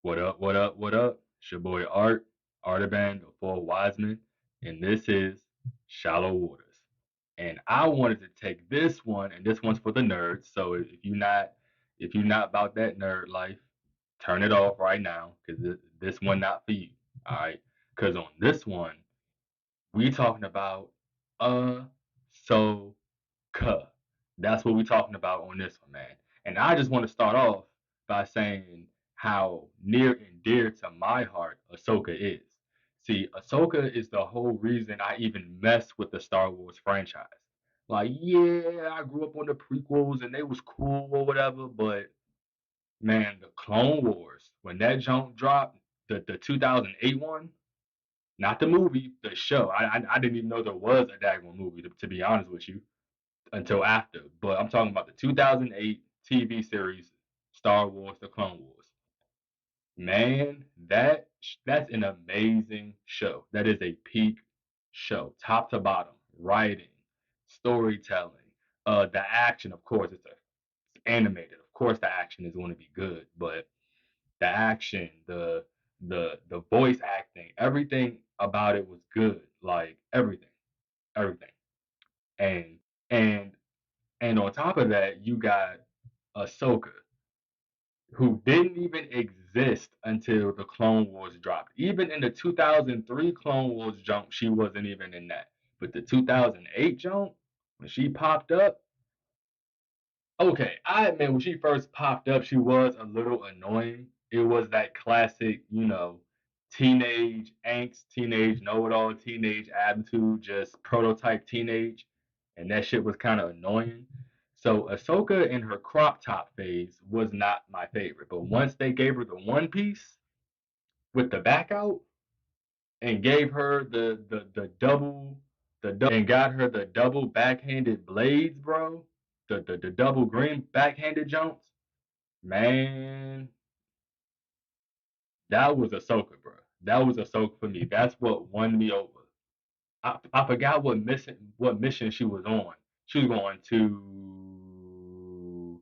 What up, what up, what up? It's your boy Art, Artaban, the Four Wisemen, and this is Shallow Waters. And I wanted to take this one, and this one's for the nerds. So if you're not about that nerd life, turn it off right now, because this one not for you. All right. Because on this one, we talking about Ahsoka. That's what we're talking about on this one, man. And I just want to start off by saying how near and dear to my heart Ahsoka is. See, Ahsoka is the whole reason I even mess with the Star Wars franchise. Like, yeah, I grew up on the prequels and they was cool or whatever, but man, the Clone Wars, when that jump dropped, the 2008 one, not the movie, the show. I didn't even know there was a daggone movie, to be honest with you, until after. But I'm talking about the 2008 TV series Star Wars: The Clone Wars. Man, that's an amazing show. That is a peak show, top to bottom. Writing, storytelling, the action. Of course, it's animated. Of course, the action is going to be good, but the action, the voice acting, everything about it was good. Like everything, everything. And and and on top of that, you got Ahsoka, who didn't even exist until the Clone Wars dropped. Even in the 2003 Clone Wars jump, she wasn't even in that. But the 2008 jump, when she popped up, okay, I admit when she first popped up, she was a little annoying. It was that classic, teenage angst, teenage know-it-all, teenage attitude, just prototype teenage, and that shit was kind of annoying. So Ahsoka in her crop top phase was not my favorite, but once they gave her the one piece with the back out and gave her and got her the double backhanded blades, bro. The double green backhanded jumps. Man, that was Ahsoka, bro. That was Ahsoka for me. That's what won me over. I forgot what mission she was on. She was going to,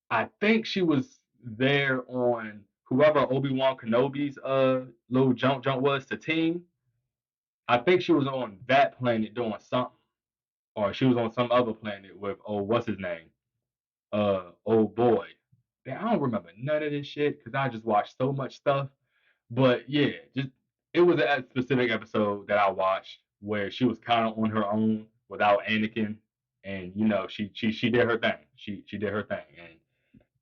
I think she was there on whoever Obi-Wan Kenobi's little jump was to team. I think she was on that planet doing something, or she was on some other planet with, oh, what's his name? Oh boy. Man, I don't remember none of this shit because I just watched so much stuff. But yeah, just it was a specific episode that I watched where she was kind of on her own without Anakin, and she did her thing. She did her thing, and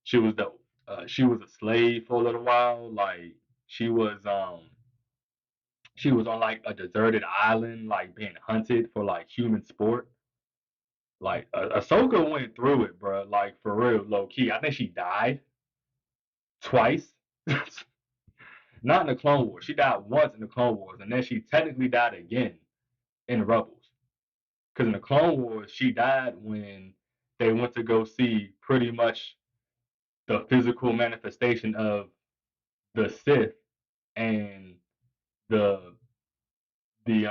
she was dope. She was a slave for a little while. Like she was um she was on like a deserted island, like being hunted for like human sport. Like Ahsoka went through it, bro. Like for real, low key. I think she died twice. Not in the Clone Wars. She died once in the Clone Wars, and then she technically died again in Rebels. Because in the Clone Wars, she died when they went to go see pretty much the physical manifestation of the Sith and the the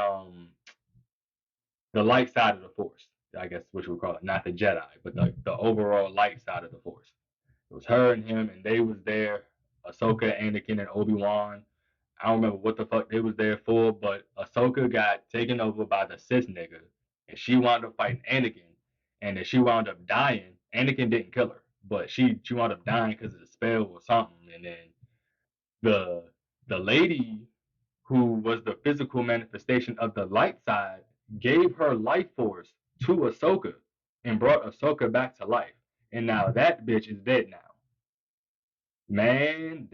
the light side of the Force. I guess what you would call it, not the Jedi, but the overall light side of the Force. It was her and him, and they was there. Ahsoka, Anakin, and Obi Wan. I don't remember what the fuck they was there for, but Ahsoka got taken over by the Sith nigga, and she wound up fighting Anakin, and then she wound up dying. Anakin didn't kill her, but she wound up dying because of the spell or something. And then the the lady who was the physical manifestation of the light side gave her life force to Ahsoka and brought Ahsoka back to life. And now that bitch is dead now. Man,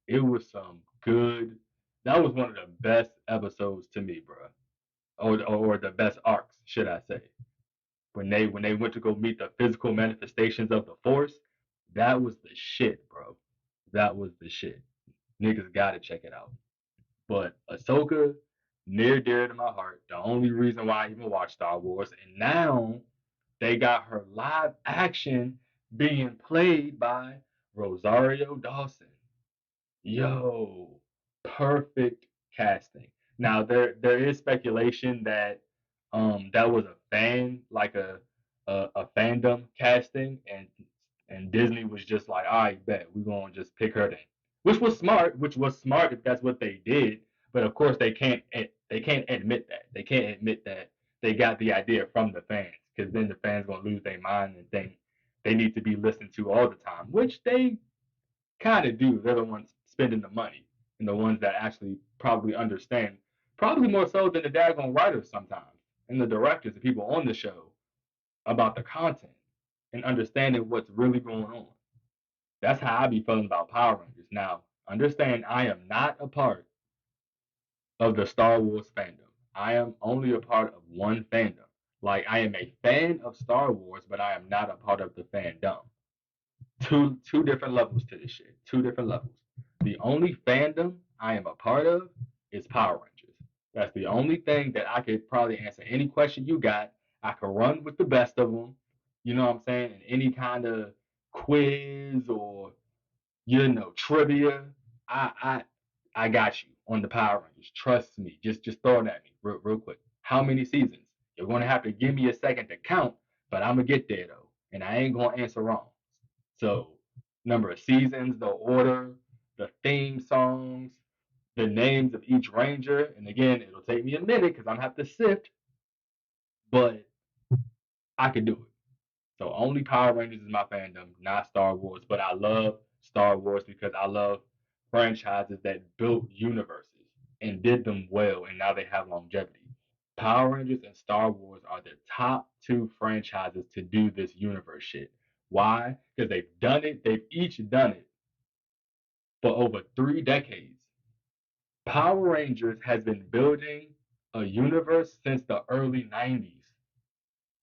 it was some good. That was one of the best episodes to me, bro. Or the best arcs, should I say? When they went to go meet the physical manifestations of the Force, that was the shit, bro. That was the shit. Niggas gotta check it out. But Ahsoka, near dear to my heart, the only reason why I even watch Star Wars, and now they got her live action being played by Rosario Dawson. Yo, perfect casting. Now there is speculation that that was a fan, like a fandom casting, and Disney was just like, all right, bet we're gonna just pick her then. which was smart if that's what they did. But of course, they can't admit that. They can't admit that they got the idea from the fans, because then the fans gonna lose their mind and think they need to be listened to all the time, which they kind of do. They're the ones spending the money and the ones that actually probably understand, probably more so than the daggone writers sometimes and the directors, the people on the show about the content and understanding what's really going on. That's how I be feeling about Power Rangers. Now, understand I am not a part of the Star Wars fandom. I am only a part of one fandom. Like I am a fan of Star Wars, but I am not a part of the fandom. Two different levels to this shit. Two different levels. The only fandom I am a part of is Power Rangers. That's the only thing that I could probably answer any question you got. I can run with the best of them. You know what I'm saying? In any kind of quiz or trivia. I I I got you on the Power Rangers. Trust me. Just throw it at me real quick. How many seasons? You're gonna have to give me a second to count, but I'm gonna get there though, and I ain't gonna answer wrong. So, number of seasons, the order, the theme songs, the names of each ranger, and again, it'll take me a minute because I'm gonna have to sift, but I could do it. So only Power Rangers is my fandom, not Star Wars. But I love Star Wars because I love franchises that built universes and did them well, and now they have longevity. Power Rangers and Star Wars are the top two franchises to do this universe shit. Why? Because they've done it. They've each done it for over 3 decades. Power Rangers has been building a universe since the early 90s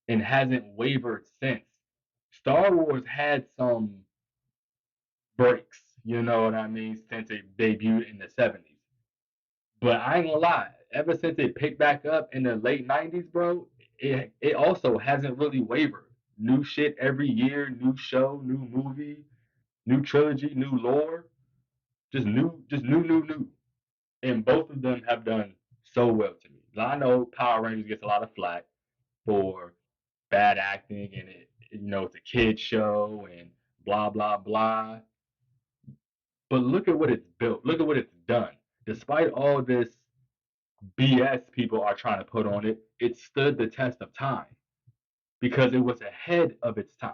and hasn't wavered since. Star Wars had some breaks, you know what I mean, since it debuted in the 70s. But I ain't gonna lie, ever since it picked back up in the late 90s, bro, it also hasn't really wavered. New shit every year, new show, new movie, new trilogy, new lore, just new. And both of them have done so well to me. I know Power Rangers gets a lot of flack for bad acting and it's a kid show and blah blah blah. But look at what it's built. Look at what it's done. Despite all this BS people are trying to put on it, it stood the test of time because it was ahead of its time.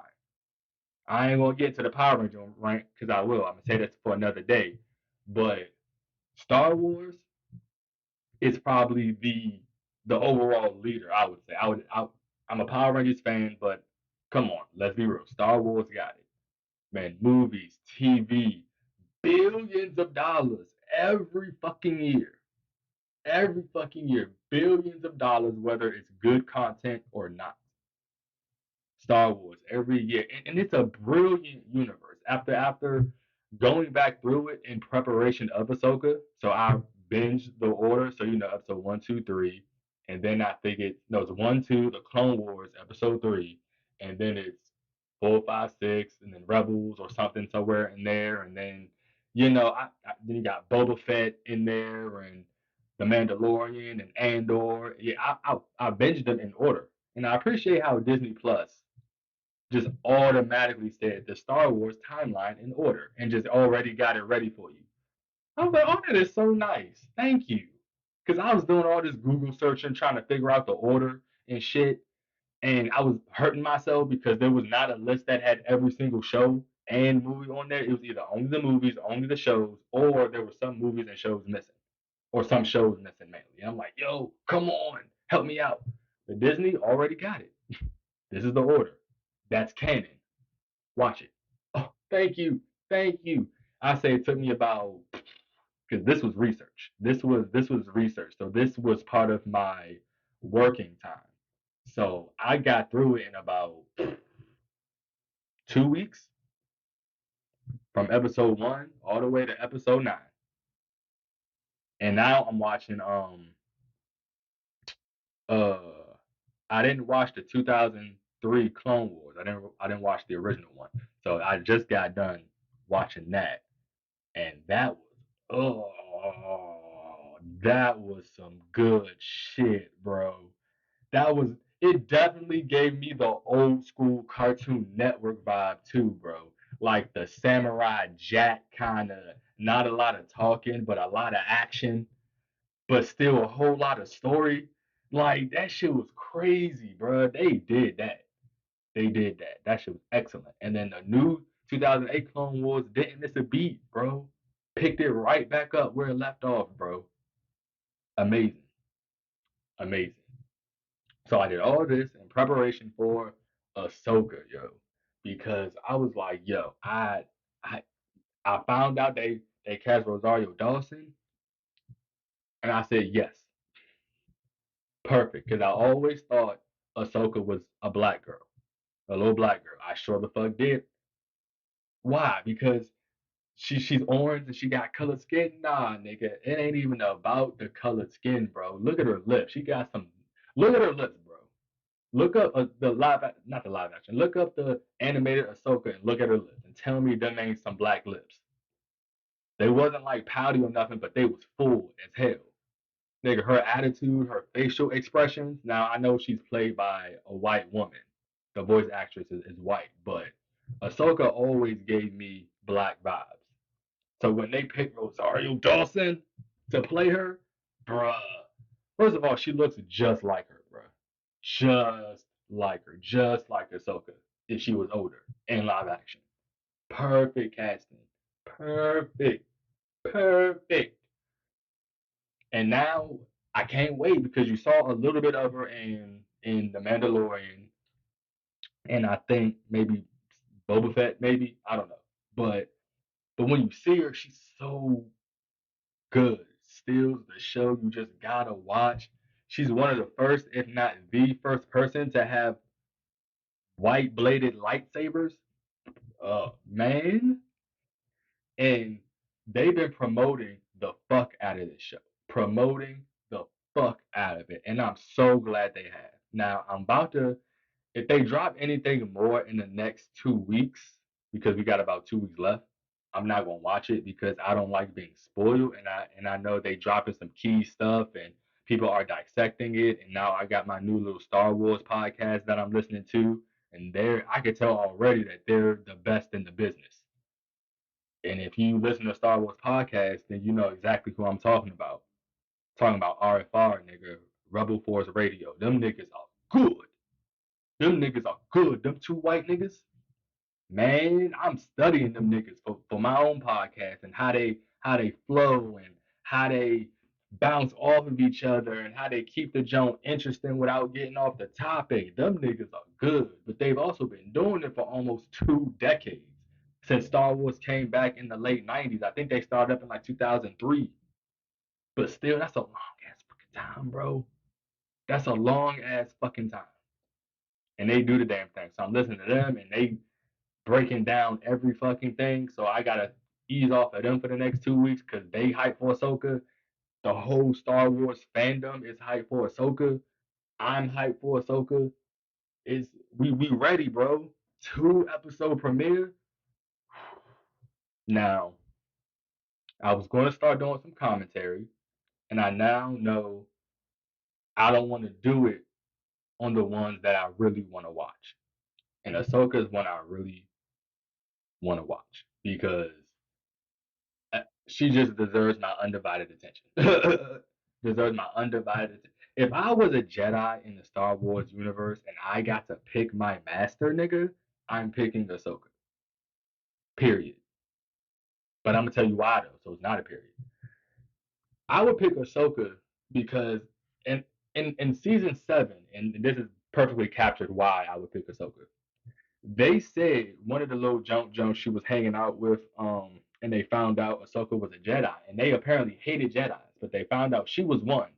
I ain't gonna get to the Power Ranger rank because I will. I'm gonna say this for another day. But Star Wars is probably the overall leader. I would say. I'm a Power Rangers fan, but come on, let's be real. Star Wars got it, man. Movies, TV, billions of dollars every fucking year. Every fucking year, billions of dollars, whether it's good content or not. Star Wars every year, and it's a brilliant universe. After going back through it in preparation of Ahsoka, so I binged the order. So episode 1, 2, 3, and then I think it's 1, 2, the Clone Wars episode 3, and then it's 4, 5, 6, and then Rebels or something somewhere in there, and then then you got Boba Fett in there and the Mandalorian and Andor. Yeah, I binged them in order, and I appreciate how Disney Plus just automatically said the Star Wars timeline in order and just already got it ready for you. I was like, oh, that is so nice. Thank you. Because I was doing all this Google searching, trying to figure out the order and shit. And I was hurting myself because there was not a list that had every single show and movie on there. It was either only the movies, only the shows, or there were some movies and shows missing, or some shows missing mainly. And I'm like, yo, come on, help me out. But Disney already got it. This is the order. That's canon. Watch it. Oh, thank you. Thank you. I say it took me about because this was research. This was research. So this was part of my working time. So I got through it in about 2 weeks from episode 1 all the way to episode 9. And now I'm watching uh I didn't watch the 2003 Clone Wars. I didn't watch the original one. So I just got done watching that. And that was some good shit, bro. It definitely gave me the old school Cartoon Network vibe too, bro. like the samurai jack kind of, not a lot of talking, but a lot of action, but still a whole lot of story. Like that shit was crazy, bro. They did that. They did that. That shit was excellent. And then the new 2008 Clone Wars didn't miss a beat, bro. Picked it right back up where it left off, bro. Amazing, amazing. So I did all this in preparation for Ahsoka, yo, because I was like, yo, I I found out they cast Rosario Dawson, and I said yes, perfect, because I always thought Ahsoka was a black girl, a little black girl. I sure the fuck did. Why? Because she's orange and she got colored skin. Nah, nigga, it ain't even about the colored skin, bro. Look at her lips. She got some. Look at her lips, bro. Look up the not the live action. Look up the animated Ahsoka and look at her lips and tell me them ain't some black lips. They wasn't like pouty or nothing, but they was full as hell. Nigga, her attitude, her facial expressions. Now I know she's played by a white woman. The voice actress is white, but Ahsoka always gave me black vibes. So when they picked Rosario Dawson to play her, bruh. First of all, she looks just like her, bruh. Just like Ahsoka if she was older in live action. Perfect casting. Perfect. Perfect. And now I can't wait because you saw a little bit of her in The Mandalorian, and I think maybe Boba Fett, maybe I don't know, but when you see her, she's so good. Steals the show. You just gotta watch. She's one of the first, if not the first person to have white bladed lightsabers. Man. And they've been promoting the fuck out of this show. Promoting the fuck out of it. And I'm so glad they have. Now, I'm about to, if they drop anything more in the next 2 weeks, because we got about 2 weeks left, I'm not gonna watch it because I don't like being spoiled, and I know they dropping some key stuff and people are dissecting it. And now I got my new little Star Wars podcast that I'm listening to, and they're I can tell already that they're the best in the business. And if you listen to Star Wars podcast, then you know exactly who I'm talking about. Talking about RFR, nigga, Rebel Force Radio. Them niggas are good. Them niggas are good. Them two white niggas, man, I'm studying them niggas for my own podcast and how they flow and how they bounce off of each other and how they keep the joint interesting without getting off the topic. Them niggas are good, but they've also been doing it for almost 2 decades since Star Wars came back in the late '90s. I think they started up in like 2003, but still, that's a long ass fucking time, bro. That's a long ass fucking time, and they do the damn thing. So I'm listening to them, and they breaking down every fucking thing. So I gotta ease off of them for the next 2 weeks because they hype for Ahsoka. The whole Star Wars fandom is hyped for Ahsoka. I'm hyped for Ahsoka. Is we ready, bro? 2 episode premiere. Now I was going to start doing some commentary, and I now know I don't want to do it on the ones that I really want to watch. And Ahsoka is one I really want to watch because she just deserves my undivided attention. Deserves my undivided attention. If I was a Jedi in the Star Wars universe and I got to pick my master, nigga, I'm picking Ahsoka. Period. But I'm gonna tell you why though, so it's not a period. I would pick Ahsoka because in in season 7, and this is perfectly captured why I would pick Ahsoka. They said one of the little junk she was hanging out with, and they found out Ahsoka was a Jedi, and they apparently hated Jedi's, but they found out she was one,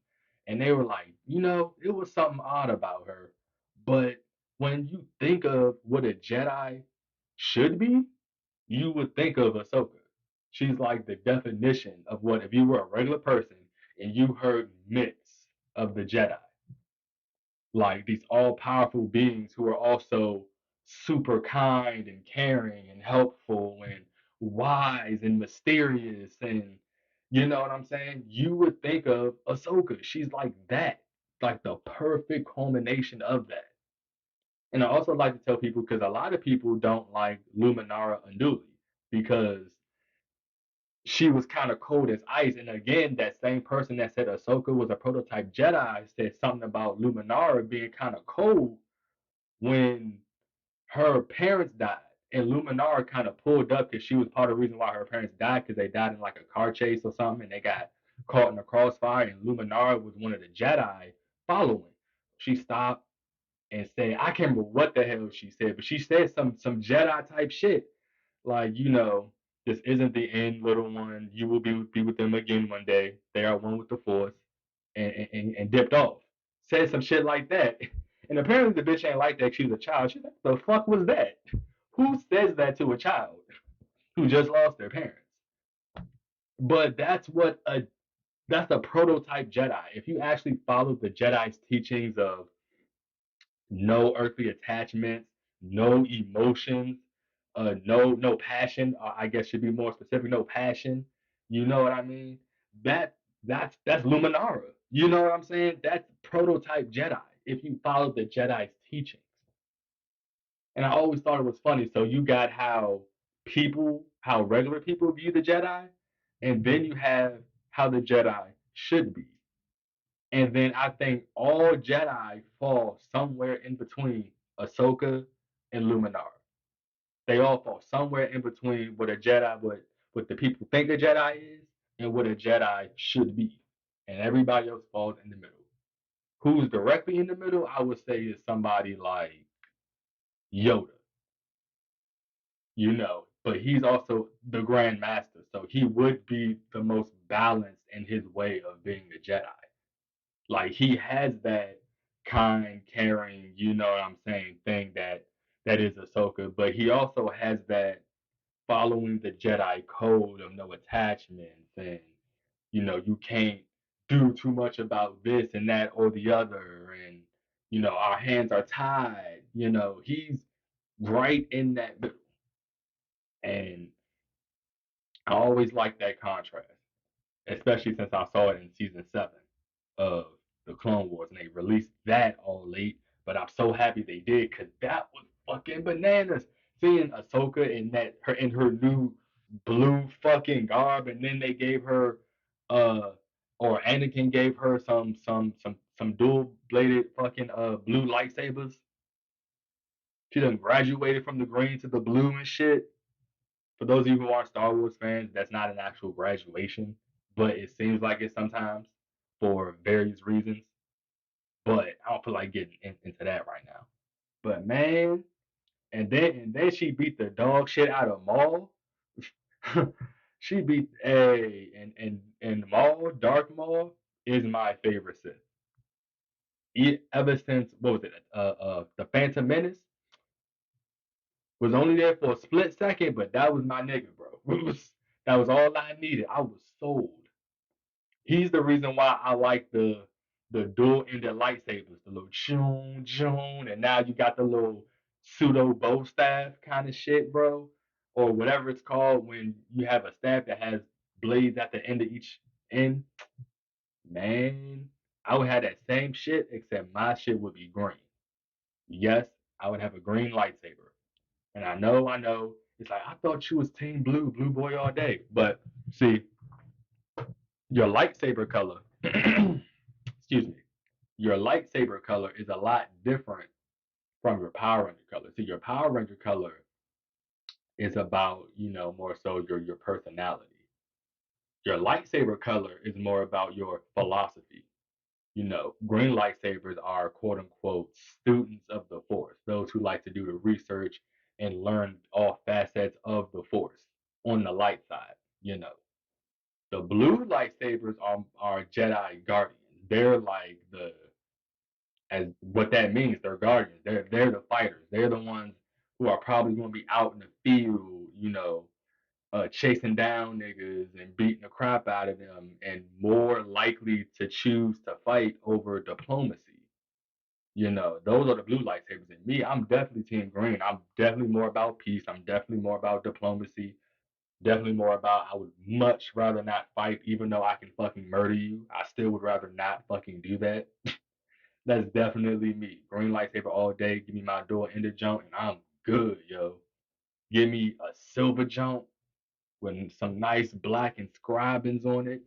and they were like, it was something odd about her, but when you think of what a Jedi should be, you would think of Ahsoka. She's like the definition of what if you were a regular person and you heard myths of the Jedi, like these all powerful beings who are also super kind and caring and helpful and wise and mysterious, and you know what I'm saying? You would think of Ahsoka. She's like that, like the perfect culmination of that. And I also like to tell people because a lot of people don't like Luminara Unduli because she was kind of cold as ice. And again, that same person that said Ahsoka was a prototype Jedi said something about Luminara being kind of cold when her parents died. And Luminara kind of pulled up because she was part of the reason why her parents died because they died in like a car chase or something and they got caught in a crossfire. And Luminara was one of the Jedi following. She stopped and said, I can't remember what the hell she said, but she said some Jedi type shit. Like, this isn't the end, little one. You will be with them again one day. They are one with the force. And dipped off. Said some shit like that. And apparently the bitch ain't like that. She was a child. She's like, the fuck was that? Who says that to a child who just lost their parents? But that's a prototype Jedi. If you actually follow the Jedi's teachings of no earthly attachments, no emotions, no passion. I guess should be more specific. No passion. You know what I mean? That that's Luminara. You know what I'm saying? That's prototype Jedi. If you follow the Jedi's teachings, and I always thought it was funny. So you got how regular people view the Jedi, and then you have how the Jedi should be. And then I think all Jedi fall somewhere in between Ahsoka and Luminara. They all fall somewhere in between what a Jedi, what the people think a Jedi is, and what a Jedi should be. And everybody else falls in the middle. Who's directly in the middle, I would say, is somebody like Yoda, but he's also the Grand Master, so he would be the most balanced in his way of being a Jedi. Like he has that kind, caring, you know what I'm saying, thing that is Ahsoka, but he also has that following the Jedi code of no attachments and you can't do too much about this and that or the other and our hands are tied. He's right in that middle. And I always like that contrast, especially since I saw it in season 7 of the Clone Wars, and they released that all late. But I'm so happy they did because that was fucking bananas. Seeing Ahsoka in her new blue fucking garb, and then they gave her, or Anakin gave her some dual bladed fucking blue lightsabers. She done graduated from the green to the blue and shit. For those of you who aren't Star Wars fans, that's not an actual graduation, but it seems like it sometimes for various reasons. But I don't feel like getting into that right now. But man, and then she beat the dog shit out of Maul. She beat and Maul, Dark Maul is my favorite Sith. Ever since what was it? The Phantom Menace was only there for a split second, but that was my nigga, bro. That was all I needed. I was sold. He's the reason why I like the dual ended lightsabers, the little choon choon, and now you got the little pseudo bow staff kind of shit, bro, or whatever it's called when you have a staff that has blades at the end of each end. Man, I would have that same shit, except my shit would be green. Yes, I would have a green lightsaber. And I know, it's like I thought you was team blue, blue boy all day. But see, your lightsaber color, excuse me, your lightsaber color is a lot different from your Power Ranger color. See, your Power Ranger color is about, more so your personality. Your lightsaber color is more about your philosophy. Green lightsabers are quote unquote students of the Force, those who like to do the research and learn all facets of the Force on the light side. You know, the blue lightsabers are Jedi guardians. They're like as what that means. They're guardians. They're the fighters. They're the ones who are probably going to be out in the field, chasing down niggas and beating the crap out of them, and more likely to choose to fight over diplomacy. Those are the blue lightsabers. And me, I'm definitely team green. I'm definitely more about peace. I'm definitely more about diplomacy. Definitely more about I would much rather not fight, even though I can fucking murder you. I still would rather not fucking do that. That's definitely me. Green lightsaber all day. Give me my dual ended jump, and I'm good, yo. Give me a silver jump with some nice black inscribings on it.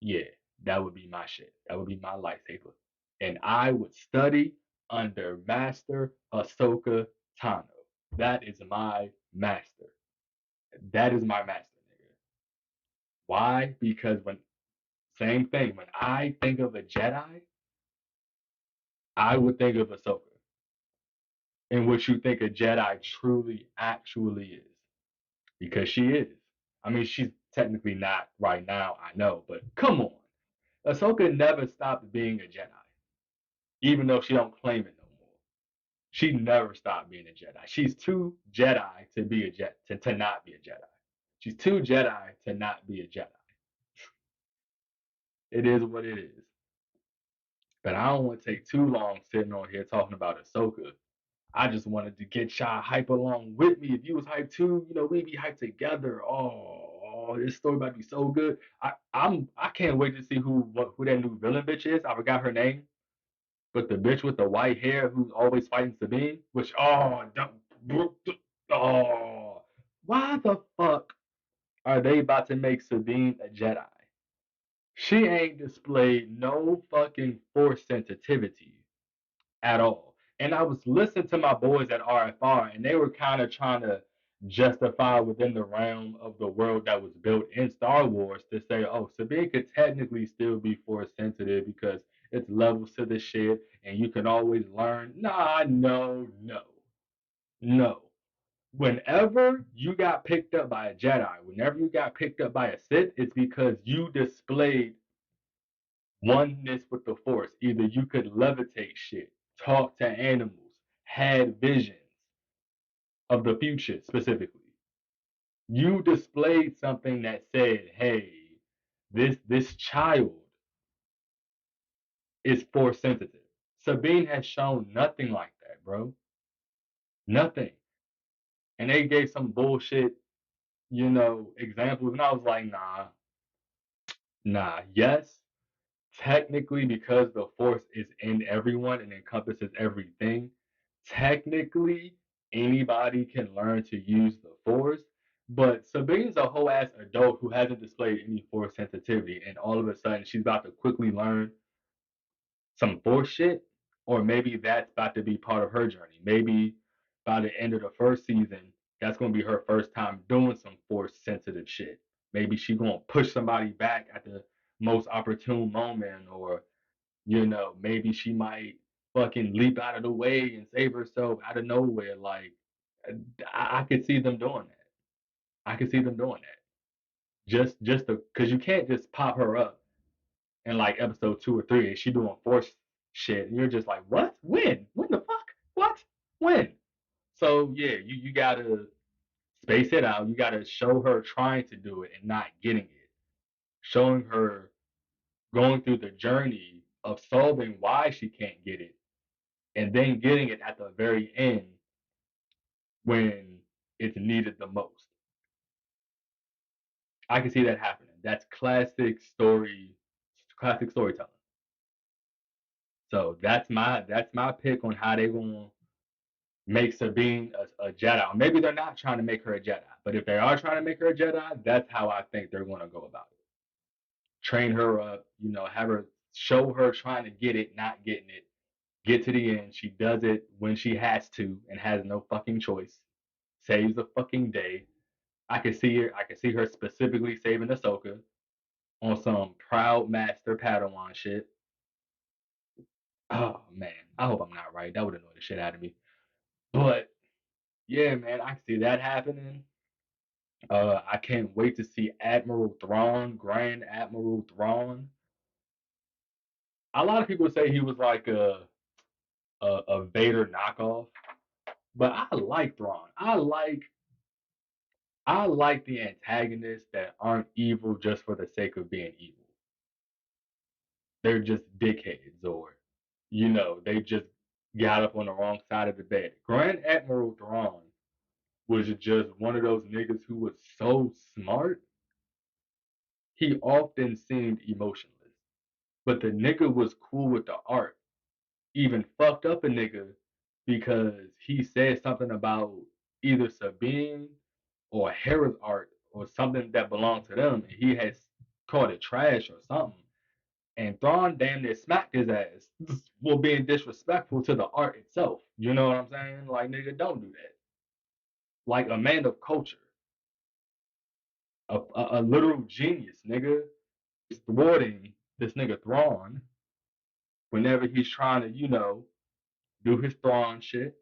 Yeah, that would be my shit. That would be my lightsaber. And I would study under Master Ahsoka Tano. That is my master. That is my master, nigga. Why? Because same thing, when I think of a Jedi, I would think of Ahsoka and what you think a Jedi truly, actually is. Because she is. I mean, she's technically not right now, I know, but come on. Ahsoka never stopped being a Jedi, even though she don't claim it no more. She never stopped being a Jedi. She's too Jedi to be a Jedi to not be a Jedi. She's too Jedi to not be a Jedi. It is what it is. But I don't want to take too long sitting on here talking about Ahsoka. I just wanted to get y'all hype along with me. If you was hyped too, we'd be hyped together. Oh, this story about to be so good. I can't wait to see who that new villain bitch is. I forgot her name. But the bitch with the white hair who's always fighting Sabine, which oh, why the fuck are they about to make Sabine a Jedi? She ain't displayed no fucking force sensitivity at all. And I was listening to my boys at RFR, and they were kind of trying to justify within the realm of the world that was built in Star Wars to say, oh, Sabine could technically still be force sensitive because it's levels to the shit, and you can always learn. Nah, no, no, no. Whenever you got picked up by a Jedi, whenever you got picked up by a Sith, it's because you displayed oneness with the force. Either you could levitate shit, talk to animals, had visions of the future specifically. You displayed something that said, hey, this child is force sensitive. Sabine has shown nothing like that, bro. Nothing. And they gave some bullshit, examples, and I was like, nah, yes, technically, because the force is in everyone and encompasses everything, technically anybody can learn to use the force. But Sabine's a whole ass adult who hasn't displayed any force sensitivity, and all of a sudden she's about to quickly learn some force shit, or maybe that's about to be part of her journey. Maybe by the end of the first season, that's gonna be her first time doing some force sensitive shit. Maybe she's gonna push somebody back at the most opportune moment, or maybe she might fucking leap out of the way and save herself out of nowhere. Like, I could see them doing that. I could see them doing that. Just because you can't just pop her up in like episode 2 or 3 and she doing force shit, and you're just like, what? When the fuck? What? When? So yeah, you gotta space it out. You gotta show her trying to do it and not getting it. Showing her going through the journey of solving why she can't get it and then getting it at the very end when it's needed the most. I can see that happening. That's classic storytelling. So that's my pick on how they gonna make Sabine a Jedi. Maybe they're not trying to make her a Jedi, but if they are trying to make her a Jedi, that's how I think they're gonna go about it. Train her up, have her show her trying to get it, not getting it. Get to the end. She does it when she has to and has no fucking choice. Saves the fucking day. I can see her. I can see her specifically saving Ahsoka on some proud master Padawan shit. Oh man, I hope I'm not right. That would annoy the shit out of me. But yeah, man, I can see that happening. I can't wait to see Admiral Thrawn, Grand Admiral Thrawn. A lot of people say he was like a Vader knockoff, but I like Thrawn. I like the antagonists that aren't evil just for the sake of being evil. They're just dickheads, or they just got up on the wrong side of the bed. Grand Admiral Thrawn was just one of those niggas who was so smart. He often seemed emotionless, but the nigga was cool with the art. even fucked up a nigga because he said something about either Sabine or Hera's art or something that belonged to them, and he has called it trash or something. And Thrawn damn near smacked his ass for being disrespectful to the art itself. You know what I'm saying? Like, nigga, don't do that. Like a man of culture, a literal genius, nigga, is thwarting this nigga Thrawn whenever he's trying to, do his Thrawn shit,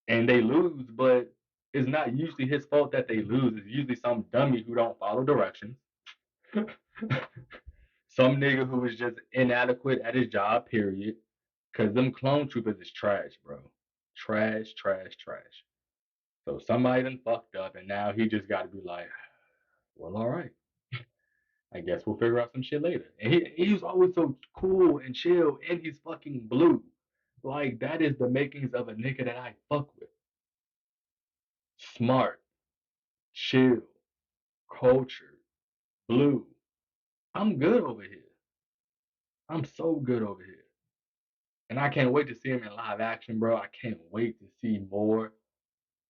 and they lose, but it's not usually his fault that they lose. It's usually some dummy who don't follow directions. Some nigga who is just inadequate at his job, period. Cause them clone troopers is trash, bro. Trash, trash, trash. So somebody done fucked up, and now he just got to be like, well, all right. I guess we'll figure out some shit later. And he was always so cool and chill, and he's fucking blue. Like that is the makings of a nigga that I fuck with. Smart, chill, cultured, blue. I'm good over here. I'm so good over here. And I can't wait to see him in live action, bro. I can't wait to see more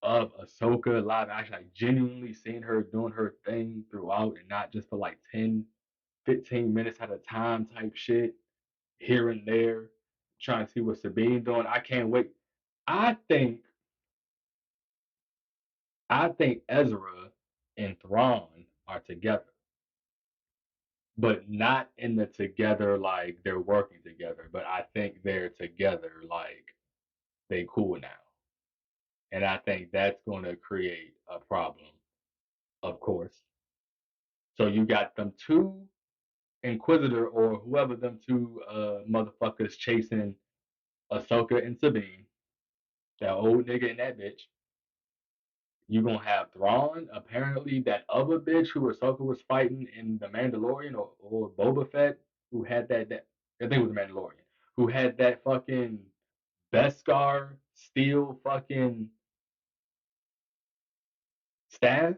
of Ahsoka live action. Like genuinely seeing her doing her thing throughout and not just for like 10, 15 minutes at a time type shit here and there, trying to see what Sabine doing. I can't wait. I think I think Ezra and Thrawn are together, but not in the together like they're working together. But I think they're together like they cool now. And I think that's going to create a problem, of course. So you got them two Inquisitor or whoever them two motherfuckers chasing Ahsoka and Sabine, that old nigga and that bitch. You gonna have Thrawn, apparently that other bitch who Ahsoka was fighting in the Mandalorian or Boba Fett, who had that I think it was Mandalorian, who had that fucking Beskar steel fucking staff,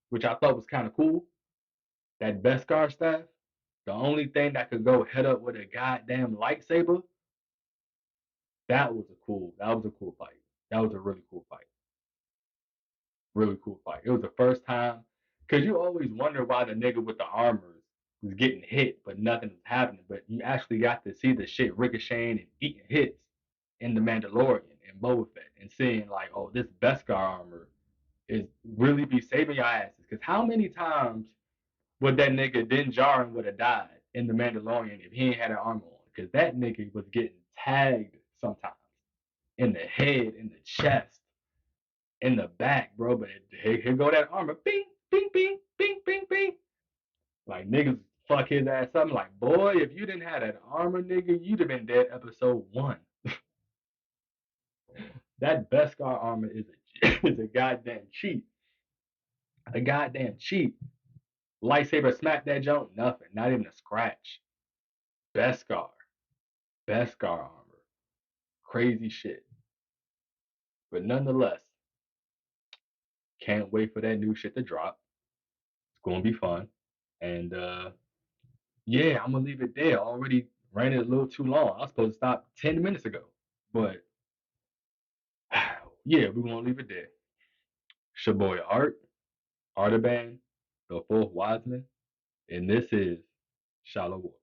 which I thought was kind of cool. That Beskar staff, the only thing that could go head up with a goddamn lightsaber. That was a cool fight. That was a really cool fight. Really cool fight. It was the first time because you always wonder why the nigga with the armor was getting hit, but nothing was happening. But you actually got to see the shit ricocheting and eating hits in the Mandalorian and Boba Fett, and seeing like, oh, this Beskar armor is really be saving your asses. Because how many times would that nigga Din Djarin would have died in the Mandalorian if he ain't had an armor on? Because that nigga was getting tagged sometimes in the head, in the chest, in the back, bro. But here go that armor, bing, bing, bing, bing, bing, bing. Like niggas fuck his ass up. I'm like, boy, if you didn't have that armor, nigga, you'd have been dead episode 1. That Beskar armor is a is a goddamn cheat. A goddamn cheat. Lightsaber smack that junk, nothing, not even a scratch. Beskar, Beskar armor, crazy shit. But nonetheless, can't wait for that new shit to drop. It's gonna be fun. And yeah, I'm gonna leave it there. I already ran it a little too long. I was supposed to stop 10 minutes ago. But yeah, we're gonna leave it there. It's your boy Art, Artaban, the fourth Wiseman, and this is Shallow Water.